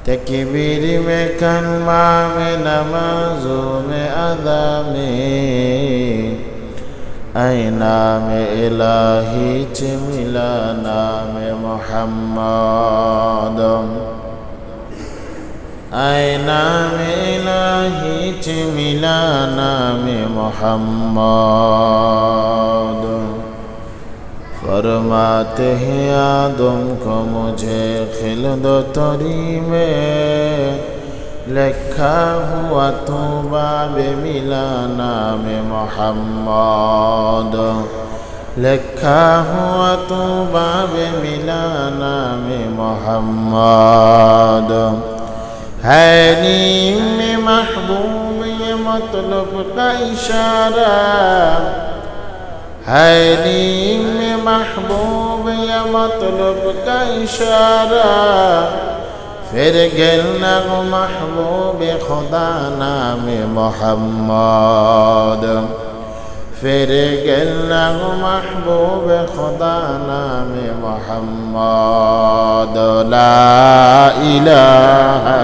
तकबीर में कलमा में नमाजों में अदा में ऐना में इलाही च मिला नाम मोहम्मद ऐना में इलाही च मिला नाम मोहम्मद फरमाते हैं आदम को मुझे खिलदतरी में लिखा हुआ तौबा मिला नाम मोहम्मद लिखा हुआ तौबा मिला नाम मोहम्मद है नीम महबूब ये मतलब का इशारा है नीम महबूब ये मतलब का इशारा फिर गिलना गो महबूब खुदा नाम मोहम्मद फिर गिलना गो महबूब खुदा नाम मोहम्मद ला इलाहा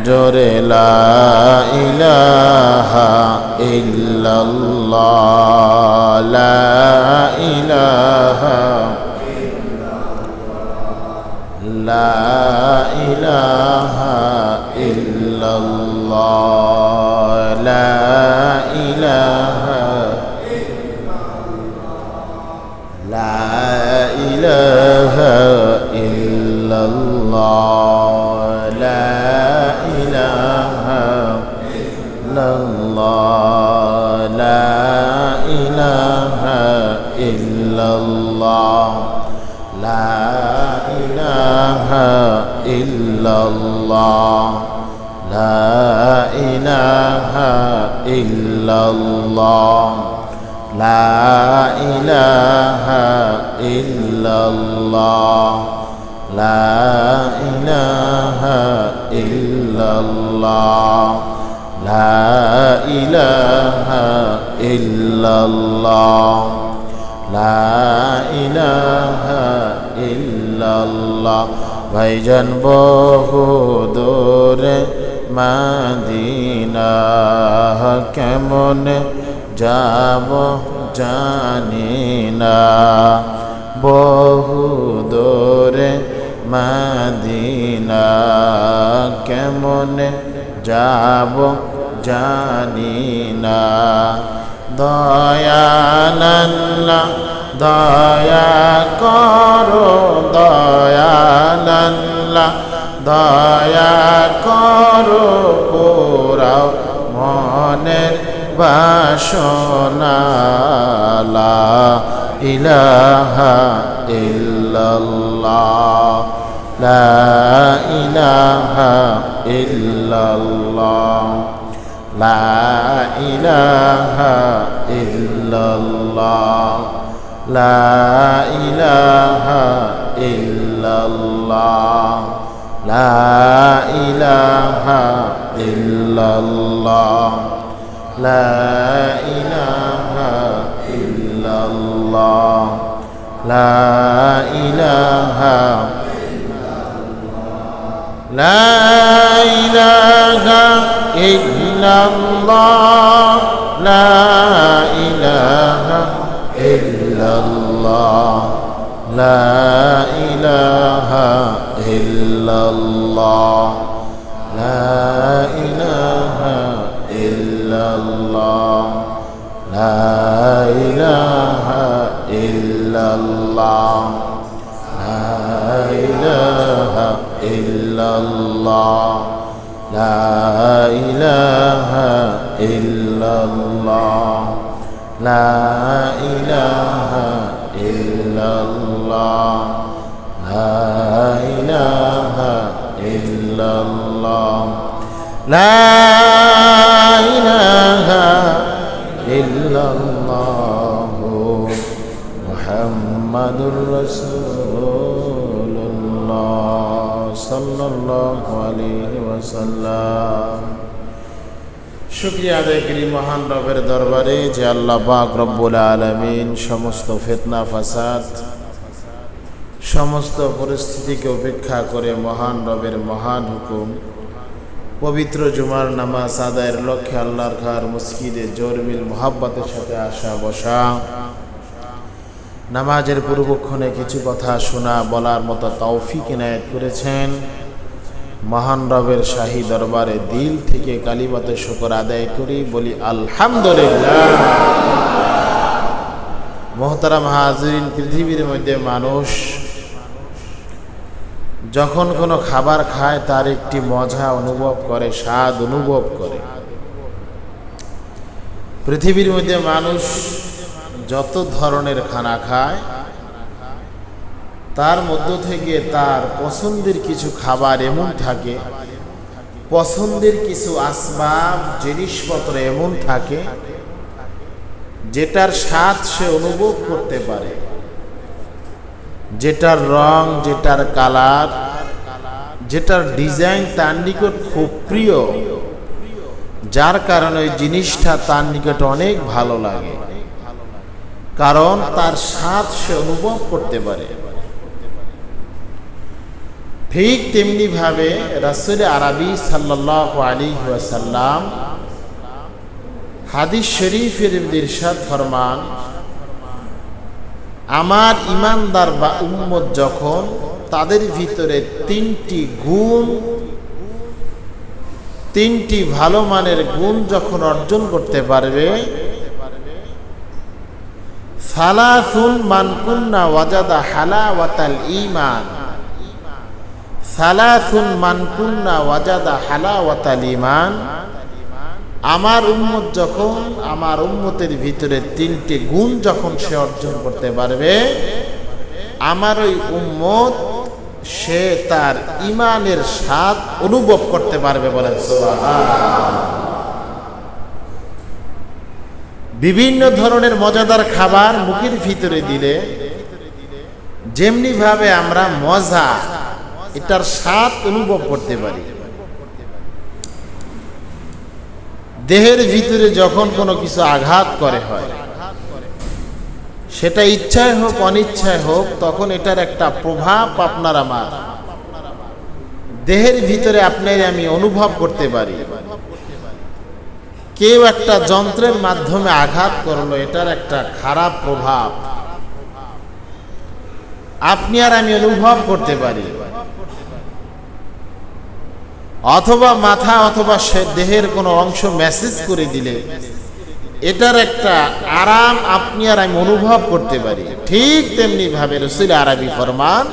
जोरे ला इलाहा इल्लल्लाह ला इलाहा ला इलाहा इल्लल्लाह ला इलाहा ला इलाहा इल्लल्लाह ला इलाहा इल्लल्लाह ला इलाहा इल्लल्लाह ला इलाहा इल्लल्लाह ला इलाहा इल्लल्लाह ला इलाहा इल्लल्लाह ला इलाहा इल्लल्लाह ला इलाहा इल्लल्लाह ला इलाहा इल्लल्लाह ভাইজান বহু দূরে মদিনা কেমন যাব জানি না বহু দূরে মদিনা কেমন যাব জানি না দয়ালাল্লাহ দয়া করো দয়ালাল্লাহ দয়া করো পুরাও মনের বাসনা লা ইলাহা ইল্লাল্লাহ লা ইলাহা ইল্লাল্লাহ লা ইলাহা ইল্লাল্লাহ লা ইলাহা ইল্লাল্লাহ লা ইলাহা ইল্লাল্লাহ লা ইলাহা ইল্লাল্লাহ লা ইলাহা লা ইলাহা ইল্লাল্লাহ লা ইলাহা ইল্লাল্লাহ লা ইলাহা ইল্লাল্লাহ লা ইলাহা ইল্লাল্লাহ লা ইলাহা ইল্লাল্লাহ লা ইলাহা ইল্লাল্লাহ লা ইলাহা ইল্লাল্লাহ লা ইলাহা ইল্লাল্লাহ লা ইলাহা ইল্লাল্লাহ লা ইলাহা ইল্লাল্লাহ মুহাম্মাদুর রাসূলুল্লাহ সাল্লাল্লাহু আলাইহি ওয়াসাল্লাম। শুকরিয়া আদায় করি মহান রবের দরবারে যে আল্লাহ পাক রব্বুল আলামিন সমস্ত ফিতনা ফাসাদ সমস্ত পরিস্থিতিকে উপেক্ষা করে মহান রবের মহান হুকুম পবিত্র জুমার নামাজ আদায়ের লক্ষ্যে আল্লাহর ঘর মসজিদে জোরমিল মোহাব্বতের সাথে আসা বসা, নামাজের পূর্বক্ষণে কিছু কথা শোনা বলার মতো তৌফিক ইনায়েত করেছেন। মহান রবের শাহী দরবারে দিল থেকে কালিমাতে শুকর আদায় করি, বলি আলহামদুলিল্লাহ। মোহতারাম হাজিরিন, পৃথিবীর মধ্যে মানুষ যখন কোনো খাবার খায় তার একটি মজা অনুভব করে, স্বাদ অনুভব করে। পৃথিবীর মধ্যে মানুষ যত ধরনের খানা খায় তার মধ্য থেকে তার পছন্দের কিছু খাবার এমন থাকে, পছন্দের কিছু আসবাব জিনিসপত্র এমন থাকে যেটার স্বাদ সে অনুভব করতে পারে, যেটার রং, যেটার কালার, যেটার ডিজাইন তার নিকট খুব প্রিয়, যার কারণে ওই জিনিসটা তার নিকট অনেক ভালো লাগে, কারণ তার স্বাদ সে অনুভব করতে পারে। ঠিক তেমনি ভাবে রাসূল আরবি সাল্লাল্লাহু আলাইহি ওয়াসাল্লাম হাদিস শরীফের ইরশাদ ফরমান, আমার ঈমানদার বা উম্মত যখন তাদের ভিতরে তিনটি গুণ, তিনটি ভালো মানের গুণ যখন অর্জন করতে পারবে, সালাসুন মান কুন্না ওয়াজাদা হালাওয়াতাল ঈমান, সালাসুন মান কুন্না ওয়াজাদা হালাওয়াতাল ঈমান, আমার উম্মত যখন, আমার উম্মতের ভিতরে তিনটি গুণ যখন সে অর্জন করতে পারবে, আমার ওই উম্মত সে তার ঈমানের স্বাদ অনুভব করতে পারবে। বলেন সুবহানাল্লাহ। বিভিন্ন ধরনের মজাদার খাবার মুখের ভিতরে দিলে যেমনি ভাবে আমরা মজা, এটার স্বাদ অনুভব করতে পারি, দেহের ভিতরে যখন কোনো কিছু আঘাত করে হয়, সেটা ইচ্ছায় হোক অনিচ্ছায় হোক, তখন এটার একটা প্রভাব আপনার আমার দেহের ভিতরে আপনার আমি অনুভব করতে পারি। কেউ একটা যন্ত্রের মাধ্যমে আঘাত করলো, এটার একটা খারাপ প্রভাব আপনি আর আমি অনুভব করতে পারি। অথবা মাথা অথবা সে দেহের কোনো অংশ মেসেজ করে দিলে এটার একটা আরাম আপনি আর আমি অনুভব করতে পারি। ঠিক তেমনি ভাবে রাসূল আরবি ফরমান,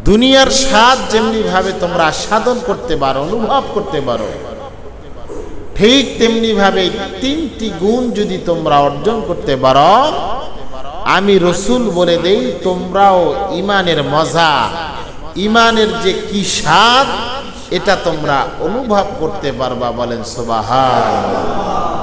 দুনিয়ার স্বাদ যেমনি ভাবে তোমরা আস্বাদন করতে পারো, অনুভব করতে পারো, ঠিক তেমনি ভাবে তিনটি গুণ যদি তোমরা অর্জন করতে পারো, আমি রাসূল বলে দেই তোমরাও ঈমানের মজা, ঈমানের যে কি স্বাদ, এটা তোমরা অনুভব করতে পারবা। বলেন সুবহানাল্লাহ।